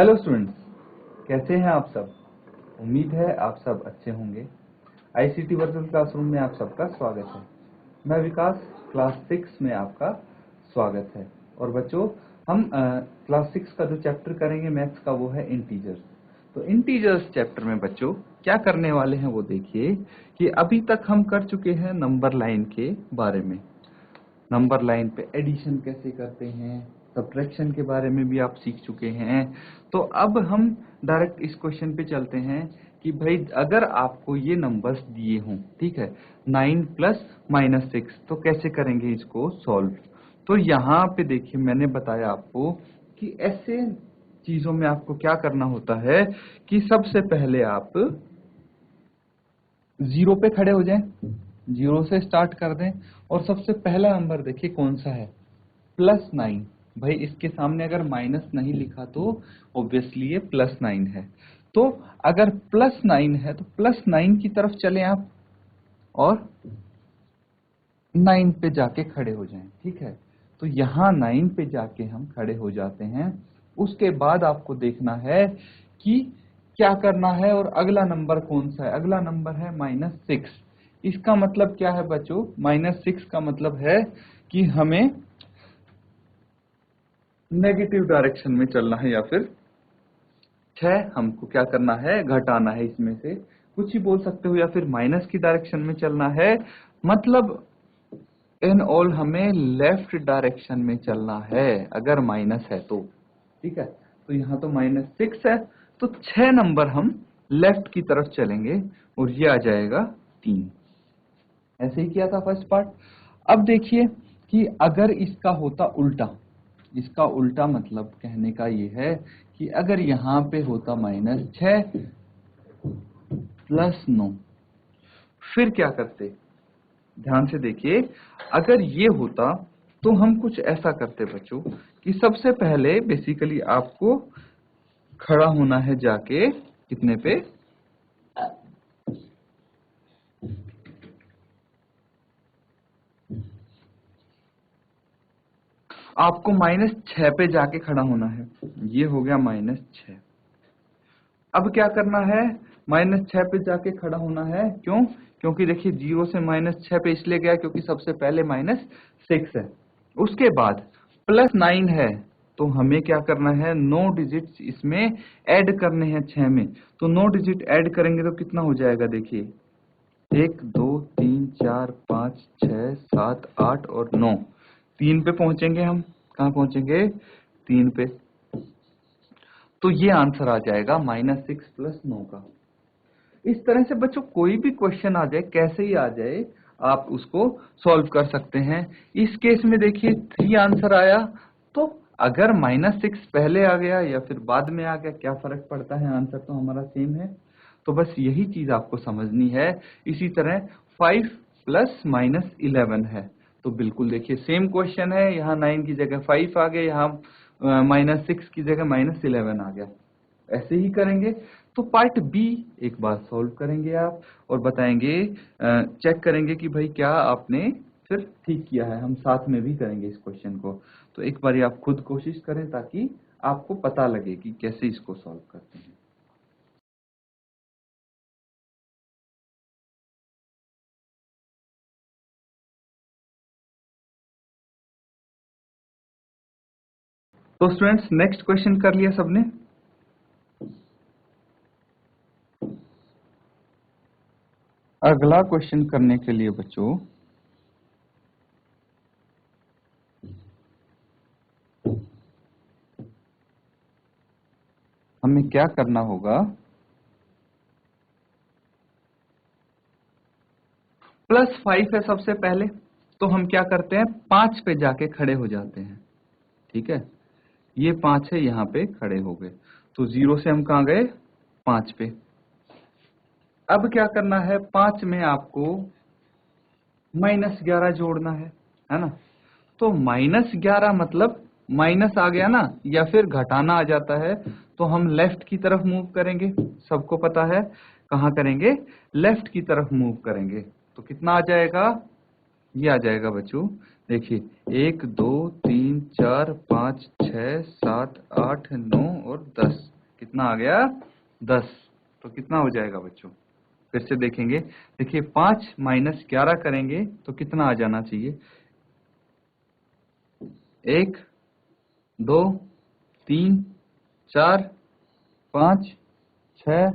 Hello students, कैसे हैं आप सब। उम्मीद है आप सब अच्छे होंगे। आईसीटी वर्चुअल क्लासरूम में आप सबका स्वागत है। मैं विकास, क्लास 6 में आपका स्वागत है। और बच्चों, हम क्लास 6 का जो चैप्टर करेंगे मैथ्स का, वो है इंटीजर्स। तो इंटीजर्स चैप्टर में बच्चों क्या करने वाले हैं वो देखिए कि अभी तक हम कर चुके हैं नंबर लाइन के बारे में। नंबर लाइन पे एडिशन कैसे करते हैं, सब्ट्रैक्शन के बारे में भी आप सीख चुके हैं। तो अब हम डायरेक्ट इस क्वेश्चन पे चलते हैं कि भाई अगर आपको ये नंबर्स दिए हों, ठीक है, 9 प्लस माइनस 6, तो कैसे करेंगे इसको सॉल्व। तो यहाँ पे देखिए मैंने बताया आपको कि ऐसे चीजों में आपको क्या करना होता है कि सबसे पहले आप जीरो पे खड़े हो जाएं, जीरो से स्टार्ट कर दें। और सबसे पहला नंबर देखिए कौन सा है, +9। भाई इसके सामने अगर माइनस नहीं लिखा तो ऑब्वियसली ये +9 है। तो अगर +9 है तो +9 की तरफ चलें आप और 9 पे जाके खड़े हो जाएं, ठीक है। तो यहाँ 9 पे जाके हम खड़े हो जाते हैं। उसके बाद आपको देखना है कि क्या करना है और अगला नंबर कौन सा है। अगला नंबर है -6। इसका मतलब क्या है बच्चों, -6 का मतलब है कि हमें नेगेटिव डायरेक्शन में चलना है, या फिर 6 हमको क्या करना है, घटाना है। इसमें से कुछ ही बोल सकते हो, या फिर माइनस की डायरेक्शन में चलना है। मतलब इन ऑल हमें लेफ्ट डायरेक्शन में चलना है अगर माइनस है तो, ठीक है। तो यहाँ तो -6 है, तो 6 नंबर हम लेफ्ट की तरफ चलेंगे और ये आ जाएगा 3। ऐसे ही किया था फर्स्ट पार्ट। अब देखिए कि अगर इसका होता उल्टा, इसका उल्टा मतलब कहने का ये है कि अगर यहाँ पे होता -6 + 9, फिर क्या करते, ध्यान से देखिए। अगर ये होता तो हम कुछ ऐसा करते बच्चों कि सबसे पहले बेसिकली आपको खड़ा होना है जाके कितने पे, आपको -6 पे जाके खड़ा होना है। ये हो गया -6। अब क्या करना है, -6 पे जाके खड़ा होना है। क्यों? क्योंकि देखिए 0 से -6 पे इसलिए गया क्योंकि सबसे पहले -6 है। उसके बाद +9 है, तो हमें क्या करना है, 9 डिजिट इसमें ऐड करने हैं 6 में। तो 9 डिजिट ऐड करेंगे तो कितना हो जाएगा, देखिए 1 2 3 4 5 6 7 8 और 9। 3 पे पहुंचेंगे हम। कहाँ पहुंचेंगे? 3 पे। तो ये आंसर आ जाएगा -6 + 9 का। इस तरह से बच्चों कोई भी क्वेश्चन आ जाए, कैसे ही आ जाए, आप उसको सॉल्व कर सकते हैं। इस केस में देखिए 3 आंसर आया, तो अगर -6 पहले आ गया या फिर बाद में आ गया, क्या फर्क पड़ता है, आंसर तो हमारा सेम है। तो बस यही चीज आपको समझनी है। इसी तरह 5 + -11 है, तो बिल्कुल देखिए सेम क्वेश्चन है। यहाँ 9 की जगह 5 आ गया, यहाँ -6 की जगह -11 आ गया। ऐसे ही करेंगे। तो पार्ट बी एक बार सॉल्व करेंगे आप और बताएंगे, चेक करेंगे कि भाई क्या आपने फिर ठीक किया है। हम साथ में भी करेंगे इस क्वेश्चन को। तो एक बार आप खुद कोशिश करें ताकि आपको पता लगे कि कैसे इसको सॉल्व करते हैं। तो स्टूडेंट्स नेक्स्ट क्वेश्चन कर लिया सबने। अगला क्वेश्चन करने के लिए बच्चों हमें क्या करना होगा, +5 है सबसे पहले, तो हम क्या करते हैं, 5 पे जाके खड़े हो जाते हैं, ठीक है। ये 5 है, यहाँ पे खड़े हो गए। तो 0 से हम कहाँ गए, 5 पे। अब क्या करना है, 5 में आपको -11 जोड़ना है ना। तो -11 मतलब माइनस आ गया ना, या फिर घटाना आ जाता है, तो हम लेफ्ट की तरफ मूव करेंगे। सबको पता है कहाँ करेंगे, लेफ्ट की तरफ मूव करेंगे। तो कितना आ जाएगा, ये आ जाएगा बच्चों, देखिए 1 2 3 4 5 6 7 8 9 और 10। कितना आ गया? 10। तो कितना हो जाएगा बच्चों? फिर से देखेंगे। देखिए 5 माइनस 11 करेंगे तो कितना आ जाना चाहिए? 1 2 3 4 5 6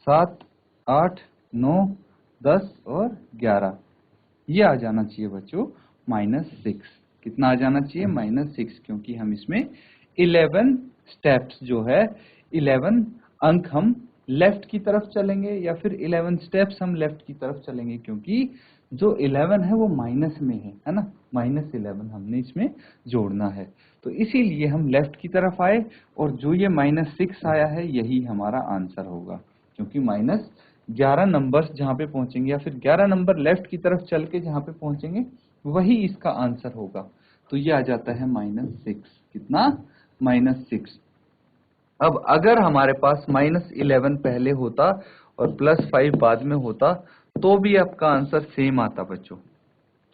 7 8 9 10 और 11। ये आ जाना चाहिए बच्चों -6। कितना आ जाना चाहिए? -6, क्योंकि हम इसमें 11 स्टेप्स जो है 11 अंक हम लेफ्ट की तरफ चलेंगे, या फिर 11 स्टेप्स हम लेफ्ट की तरफ चलेंगे, क्योंकि जो 11 है वो माइनस में है ना। -11 हमने इसमें जोड़ना है, तो इसीलिए हम लेफ्ट की तरफ आए, और जो ये -6 आया है यही हमारा आंसर होगा, क्योंकि -11 नंबर्स जहाँ पे पहुंचेंगे, या फिर 11 नंबर लेफ्ट की तरफ चल के जहाँ पे पहुंचेंगे वही इसका आंसर होगा। तो ये आ जाता है -6। कितना? -6। अब अगर हमारे पास -11 पहले होता और +5 बाद में होता, तो भी आपका आंसर सेम आता बच्चों,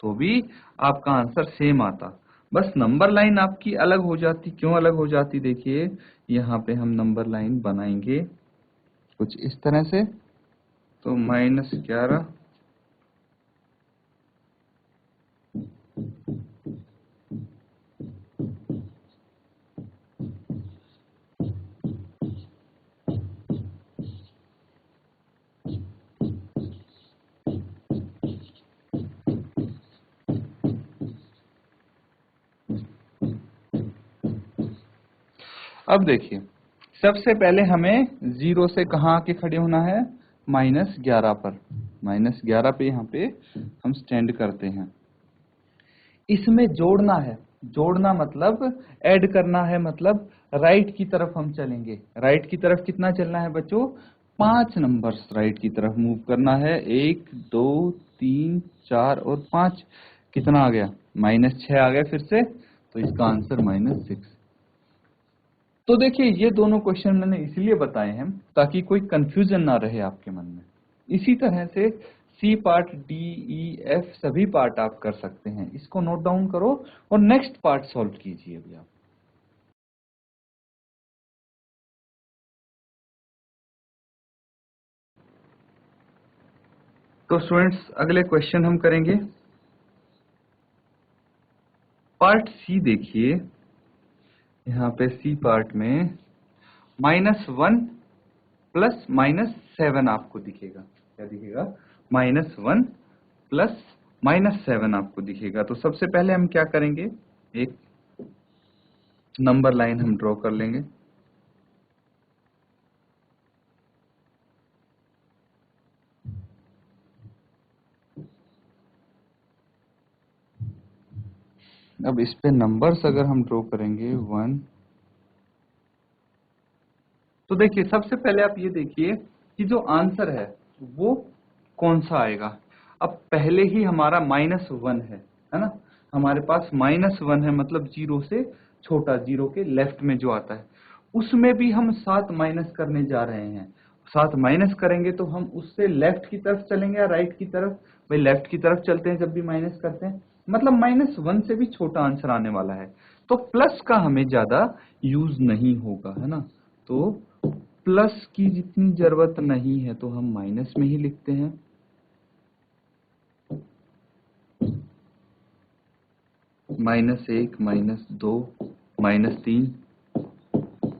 तो भी आपका आंसर सेम आता। बस नंबर लाइन आपकी अलग हो जाती। क्यों अलग हो जाती? देखिए यहाँ पे हम नंबर लाइन बनाएंगे कुछ इस तरह से। तो -11 अब देखिए सबसे पहले हमें 0 से कहाँ आके खड़े होना है? -11 पर। -11 पे यहाँ पे हम स्टैंड करते हैं। इसमें जोड़ना है। जोड़ना मतलब ऐड करना है, मतलब राइट की तरफ हम चलेंगे। राइट की तरफ कितना चलना है बच्चों? 5 नंबर्स राइट की तरफ मूव करना है। 1 2 3 4 और 5। कितना आ गया? -6 आ गया फिर से, तो इसका आंसर -6। तो देखिए ये दोनों क्वेश्चन मैंने इसलिए बताए हैं ताकि कोई कंफ्यूजन ना रहे आपके मन में। इसी तरह से सी पार्ट, डी, ई, एफ सभी पार्ट आप कर सकते हैं। इसको नोट डाउन करो और नेक्स्ट पार्ट सॉल्व कीजिए अभी आप। तो स्टूडेंट्स अगले क्वेश्चन हम करेंगे पार्ट सी। देखिए यहाँ पे सी पार्ट में -1 प्लस -7 आपको दिखेगा। क्या दिखेगा? -1 प्लस -7 आपको दिखेगा। तो सबसे पहले हम क्या करेंगे? एक नंबर लाइन हम ड्रॉ कर लेंगे। अब इस पे नंबर्स अगर हम ड्रॉ करेंगे 1, तो देखिए सबसे पहले आप ये देखिए कि जो आंसर है वो कौन सा आएगा। अब पहले ही हमारा -1 है ना। हमारे पास -1 है, मतलब 0 से छोटा, 0 के लेफ्ट में जो आता है उसमें भी हम 7 माइनस करने जा रहे हैं। 7 माइनस करेंगे तो हम उससे लेफ्ट की तरफ चलेंगे या राइट की तरफ? भाई लेफ्ट की तरफ चलते हैं जब भी माइनस करते हैं, मतलब -1 से भी छोटा आंसर आने वाला है। तो प्लस का हमें ज्यादा यूज नहीं होगा, है ना। तो प्लस की जितनी जरूरत नहीं है तो हम माइनस में ही लिखते हैं। -1 -2 -3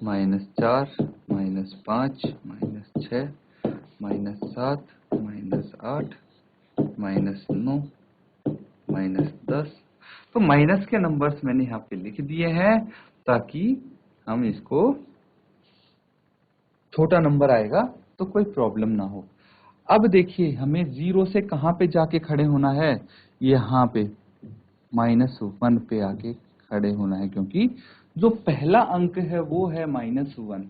-4 -5 -6 -7 -8 -9 -10। तो माइनस के नंबर्स मैंने यहाँ पे लिख दिए हैं ताकि हम इसको, छोटा नंबर आएगा तो कोई प्रॉब्लम ना हो। अब देखिए हमें 0 से कहाँ पे जाके खड़े होना है? यहाँ पे -1 पे आके खड़े होना है, क्योंकि जो पहला अंक है वो है -1।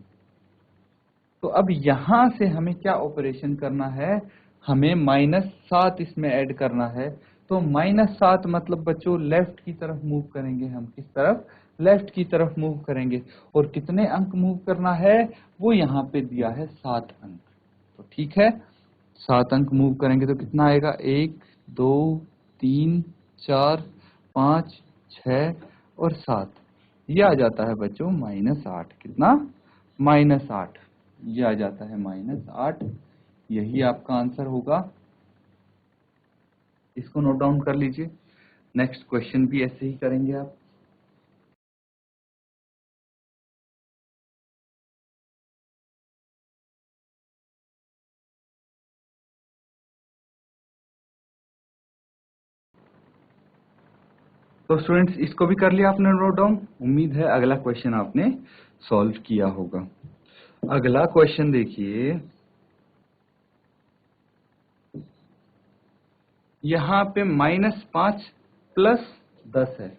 तो अब यहां से हमें क्या ऑपरेशन करना है? हमें -7 इसमें ऐड करना है। तो -7 मतलब बच्चों लेफ्ट की तरफ मूव करेंगे हम। किस तरफ? लेफ्ट की तरफ मूव करेंगे। और कितने अंक मूव करना है? वो यहाँ पे दिया है 7 अंक। तो ठीक है, 7 अंक मूव करेंगे तो कितना आएगा? 1 2 3 4 5 6 और 7, ये आ जाता है बच्चों -8। कितना? -8। ये आ जाता है -8। यही आपका आंसर होगा। इसको नोट डाउन कर लीजिए। नेक्स्ट क्वेश्चन भी ऐसे ही करेंगे आप। तो स्टूडेंट्स इसको भी कर लिया आपने नोट डाउन। उम्मीद है अगला क्वेश्चन आपने सॉल्व किया होगा। अगला क्वेश्चन देखिए, यहाँ पे -5 प्लस 10 है।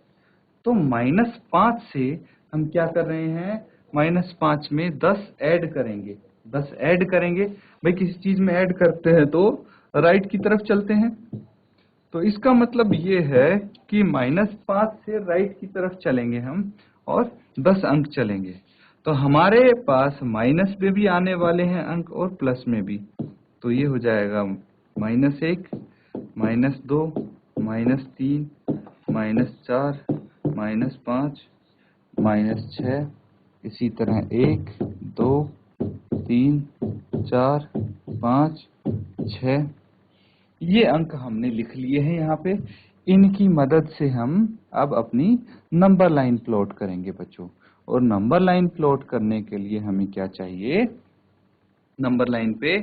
तो -5 से हम क्या कर रहे हैं, -5 में 10 ऐड करेंगे। 10 ऐड करेंगे, भाई किसी चीज में ऐड करते हैं तो राइट की तरफ चलते हैं। तो इसका मतलब ये है कि -5 से राइट की तरफ चलेंगे हम और 10 अंक चलेंगे। तो हमारे पास माइनस में भी आने वाले हैं अंक और प्लस में भी। तो ये हो जाएगा -1, -2, -3, -4, -5, -6, इसी तरह 1, 2, 3, 4, 5, 6। ये अंक हमने लिख लिए हैं यहाँ पे। इनकी मदद से हम अब अपनी नंबर लाइन प्लॉट करेंगे बच्चों। और नंबर लाइन प्लॉट करने के लिए हमें क्या चाहिए, नंबर लाइन पे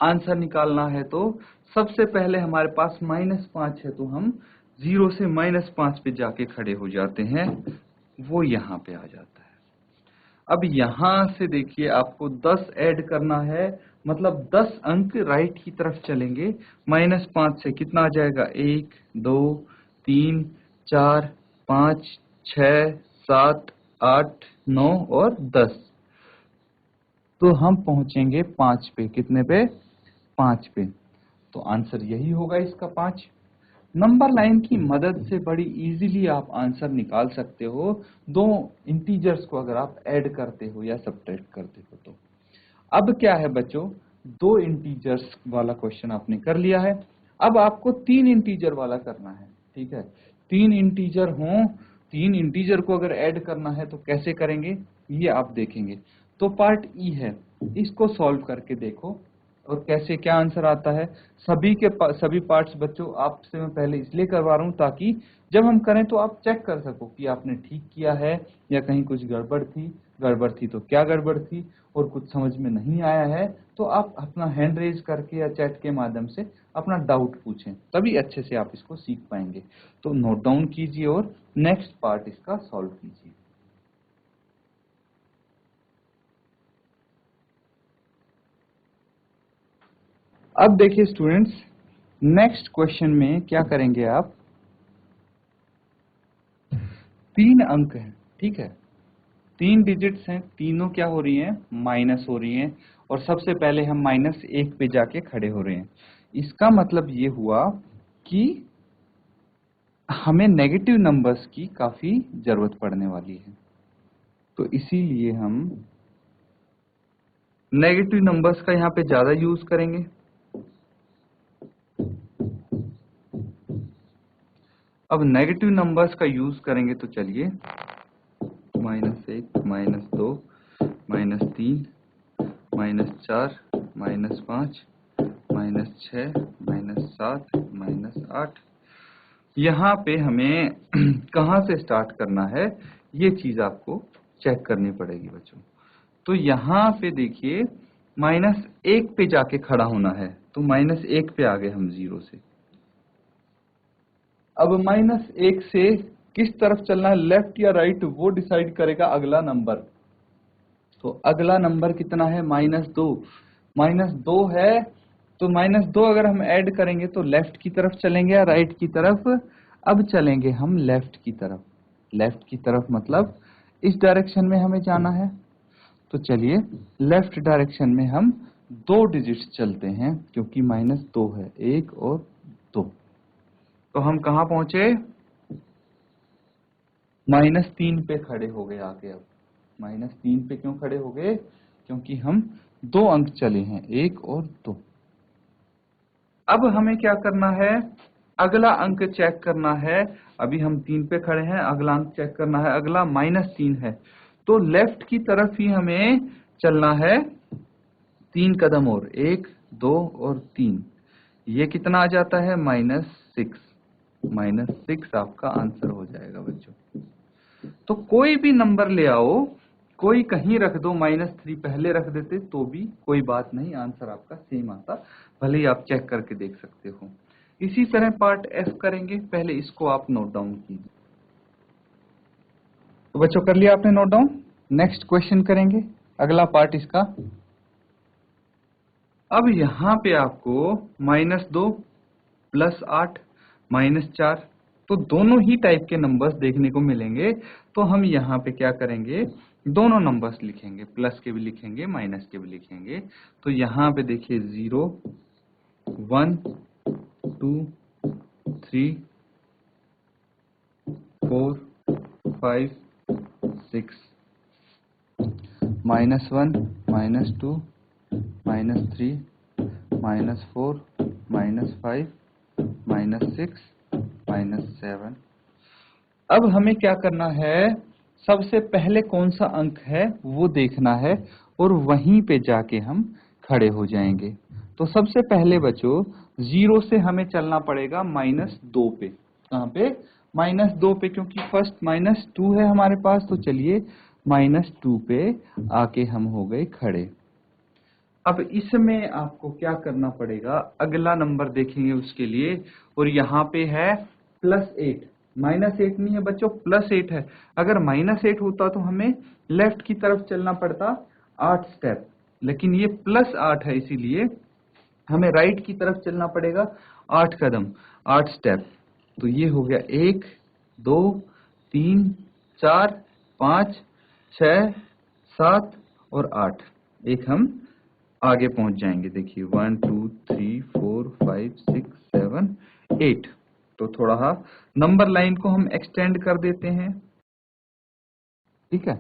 आंसर निकालना है। तो सबसे पहले हमारे पास -5 है, तो हम 0 से -5 पे जाके खड़े हो जाते हैं। वो यहाँ पे आ जाता है। अब यहाँ से देखिए आपको 10 ऐड करना है, मतलब 10 अंक राइट की तरफ चलेंगे। -5 से कितना आ जाएगा, 1, 2, 3, 4, 5, 6, 7, 8, 9 और 10। तो हम पहुंचेंगे 5 पे। कितने पे? 5 पे। तो आंसर यही होगा इसका 5। नंबर लाइन की मदद से बड़ी इजीली आप आंसर निकाल सकते हो, दो इंटीजर्स को अगर आप ऐड करते हो या सब्ट्रैक्ट करते हो तो। अब क्या है बच्चों, दो इंटीजर्स वाला क्वेश्चन आपने कर लिया है। अब आपको 3 इंटीजर वाला करना है। ठीक है, 3 इंटीजर हों, 3 इंटीजर को अगर ऐड करना है तो कैसे करेंगे ये आप देखेंगे। तो पार्ट ई है, इसको सॉल्व करके देखो और कैसे क्या आंसर आता है। सभी पार्ट्स बच्चों आपसे मैं पहले इसलिए करवा रहा हूँ ताकि जब हम करें तो आप चेक कर सको कि आपने ठीक किया है या कहीं कुछ गड़बड़ थी तो क्या गड़बड़ थी, और कुछ समझ में नहीं आया है तो आप अपना हैंड रेज करके या चैट के माध्यम से अपना डाउट पूछें, तभी अच्छे से आप इसको सीख पाएंगे। तो नोट डाउन कीजिए और नेक्स्ट पार्ट इसका सॉल्व कीजिए। अब देखिए स्टूडेंट्स, नेक्स्ट क्वेश्चन में क्या करेंगे आप, 3 अंक हैं। ठीक है, 3 डिजिट्स हैं, तीनों क्या हो रही हैं, माइनस हो रही हैं। और सबसे पहले हम -1 पे जाके खड़े हो रहे हैं। इसका मतलब ये हुआ कि हमें नेगेटिव नंबर्स की काफी जरूरत पड़ने वाली है। तो इसीलिए हम नेगेटिव नंबर्स का यहाँ पे ज्यादा यूज करेंगे। अब नेगेटिव नंबर्स का यूज करेंगे तो चलिए, -1, -2, -3, -4, -5, -6, -7, -8। यहाँ पे हमें कहाँ से स्टार्ट करना है ये चीज आपको चेक करनी पड़ेगी बच्चों। तो यहाँ पे देखिए -1 पे जाके खड़ा होना है। तो -1 पे आ गए हम 0 से। अब -1 से किस तरफ चलना है, लेफ्ट या राइट, वो डिसाइड करेगा अगला नंबर। तो अगला नंबर कितना है, -2। -2 है, तो -2 अगर हम ऐड करेंगे तो लेफ्ट की तरफ चलेंगे या राइट की तरफ। अब चलेंगे हम लेफ्ट की तरफ। लेफ्ट की तरफ मतलब इस डायरेक्शन में हमें जाना है। तो चलिए लेफ्ट डायरेक्शन में हम 2 डिजिट्स चलते हैं, क्योंकि -2 है, 1 और 2। तो हम कहाँ पहुंचे, -3 पे खड़े हो गए आके। अब -3 पे क्यों खड़े हो गए, क्योंकि हम 2 अंक चले हैं, 1 और 2। अब हमें क्या करना है, अगला अंक चेक करना है, अभी हम 3 पे खड़े हैं, अगला अंक चेक करना है, अगला -3 है, तो लेफ्ट की तरफ ही हमें चलना है 3 कदम और, 1 2 और 3। ये कितना आ जाता है -6। -6 आपका आंसर हो जाएगा बच्चों। तो कोई भी नंबर ले आओ, कोई कहीं रख दो, -3 पहले रख देते तो भी कोई बात नहीं, आंसर आपका सेम आता, भले ही आप चेक करके देख सकते हो। इसी तरह पार्ट एफ करेंगे, पहले इसको आप नोट डाउन कीजिए। तो बच्चों कर लिया आपने नोट डाउन, नेक्स्ट क्वेश्चन करेंगे, अगला पार्ट इसका। अब यहां पे आपको -2 +8 -4, तो दोनों ही टाइप के नंबर्स देखने को मिलेंगे। तो हम यहाँ पे क्या करेंगे, दोनों नंबर्स लिखेंगे, प्लस के भी लिखेंगे माइनस के भी लिखेंगे। तो यहाँ पे देखिए 0 1 2 3 4 5 6, -1 -2 -3 -4 -5 -6 -7। अब हमें क्या करना है, सबसे पहले कौन सा अंक है वो देखना है और वहीं पे जाके हम खड़े हो जाएंगे। तो सबसे पहले बच्चों 0 से हमें चलना पड़ेगा -2 पे। कहाँ पे? -2 पे, क्योंकि फर्स्ट -2 है हमारे पास। तो चलिए -2 पे आके हम हो गए खड़े। अब इसमें आपको क्या करना पड़ेगा, अगला नंबर देखेंगे उसके लिए, और यहाँ पे है +8। -8 नहीं है बच्चों, +8 है। अगर -8 होता तो हमें लेफ्ट की तरफ चलना पड़ता 8 स्टेप, लेकिन ये +8 है, इसीलिए हमें राइट की तरफ चलना पड़ेगा 8 कदम, 8 स्टेप। तो ये हो गया 1 2 3 4 5 6 7 और 8। एक हम आगे पहुंच जाएंगे, देखिए 1 2 3 4 5 6 7 8। तो थोड़ा नंबर लाइन को हम एक्सटेंड कर देते हैं, ठीक है।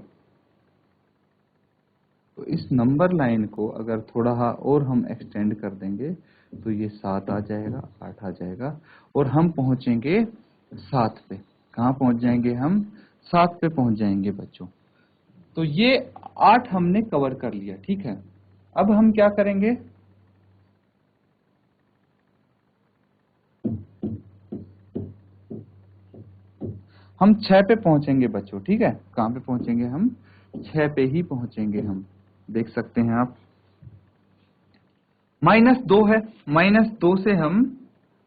तो इस नंबर लाइन को अगर थोड़ा और हम एक्सटेंड कर देंगे तो ये 7 आ जाएगा, 8 आ जाएगा, और हम पहुंचेंगे 7 पे। कहाँ पहुंच जाएंगे हम? 7 पे पहुंच जाएंगे बच्चों। तो ये 8 हमने कवर कर लिया, ठीक है। अब हम क्या करेंगे, हम 6 पे पहुंचेंगे बच्चों, ठीक है। कहाँ पे पहुंचेंगे हम? 6 पे ही पहुंचेंगे हम। देख सकते हैं आप, -2 है, -2 से हम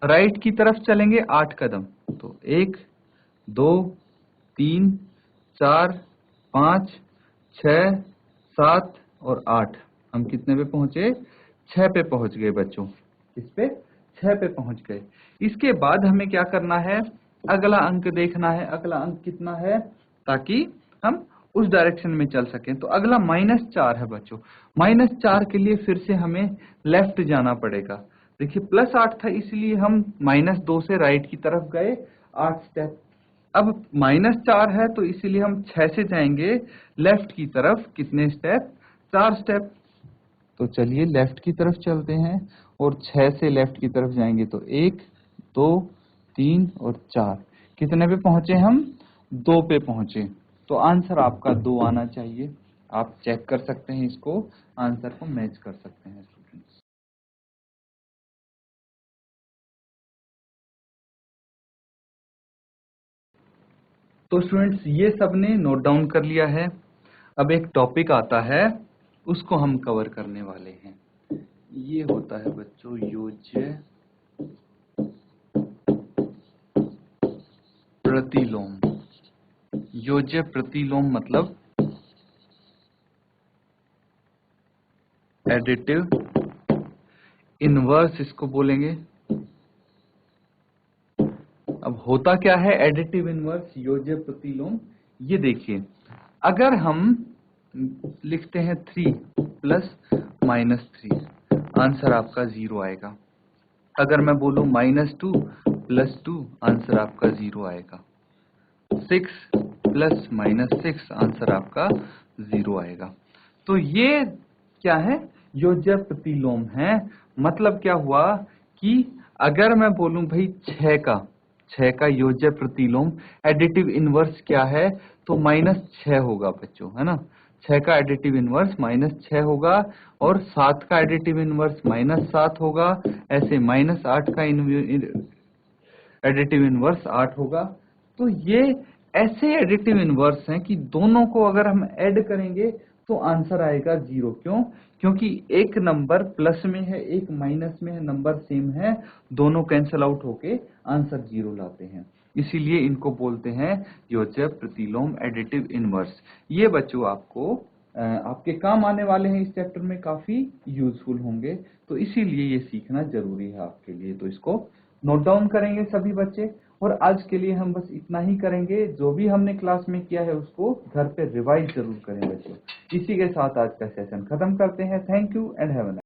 राइट की तरफ चलेंगे 8 कदम। तो 1 2 3 4 5 6 7 और 8। हम कितने पे पहुंचे? 6 पे पहुंच गए बच्चों। किस पे? 6 पे पहुंच गए। इसके बाद हमें क्या करना है, अगला अंक देखना है। अगला अंक कितना है, ताकि हम उस डायरेक्शन में चल सकें। तो अगला -4 है बच्चों। -4 के लिए फिर से हमें लेफ्ट जाना पड़ेगा। देखिए +8 था, इसलिए हम -2 से राइट की तरफ गए 8 स्टेप। अब -4 है, तो इसीलिए हम 6 से जाएंगे लेफ्ट की तरफ। कितने स्टेप? 4 स्टेप। तो चलिए लेफ्ट की तरफ चलते हैं, और 6 से लेफ्ट की तरफ जाएंगे तो 1 2 3 और 4। कितने पे पहुंचे हम? 2 पे पहुंचे। तो आंसर आपका 2 आना चाहिए। आप चेक कर सकते हैं, इसको आंसर को मैच कर सकते हैं स्टूडेंट्स। तो स्टूडेंट्स ये सब ने नोट डाउन कर लिया है। अब एक टॉपिक आता है, उसको हम कवर करने वाले हैं। ये होता है बच्चों योज्य प्रतिलोम। योज्य प्रतिलोम मतलब एडिटिव इनवर्स इसको बोलेंगे। अब होता क्या है एडिटिव इनवर्स, योज्य प्रतिलोम? ये देखिए, अगर हम लिखते हैं 3 प्लस -3, आंसर आपका 0 आएगा। अगर मैं बोलूं -2 प्लस 2, आंसर आपका 0 आएगा। 6 प्लस -6, आंसर आपका 0 आएगा। तो ये क्या है? योज्य प्रतिलोम है। मतलब क्या हुआ कि अगर मैं बोलूं भाई 6 का योज्य प्रतिलोम एडिटिव इनवर्स क्या है, तो -6 होगा बच्चों, है ना। 6 का एडिटिव इनवर्स -6 होगा, और 7 का एडिटिव इनवर्स -7 होगा, ऐसे -8 का एडिटिव इनवर्स 8 होगा। तो ये ऐसे एडिटिव इनवर्स हैं कि दोनों को अगर हम ऐड करेंगे तो आंसर आएगा 0। क्यों? क्योंकि एक नंबर प्लस में है, एक माइनस में है, नंबर सेम है, दोनों कैंसल आउट होके आंसर 0 लाते हैं। इसीलिए इनको बोलते हैं योज्य प्रतिलोम एडिटिव इनवर्स। ये बच्चों आपको आपके काम आने वाले हैं, इस चैप्टर में काफी यूजफुल होंगे, तो इसीलिए ये सीखना जरूरी है आपके लिए। तो इसको नोट डाउन करेंगे सभी बच्चे, और आज के लिए हम बस इतना ही करेंगे। जो भी हमने क्लास में किया है उसको घर पे रिवाइज जरूर करें बच्चों। इसी के साथ आज का सेशन खत्म करते हैं। Thank you and have a nice day.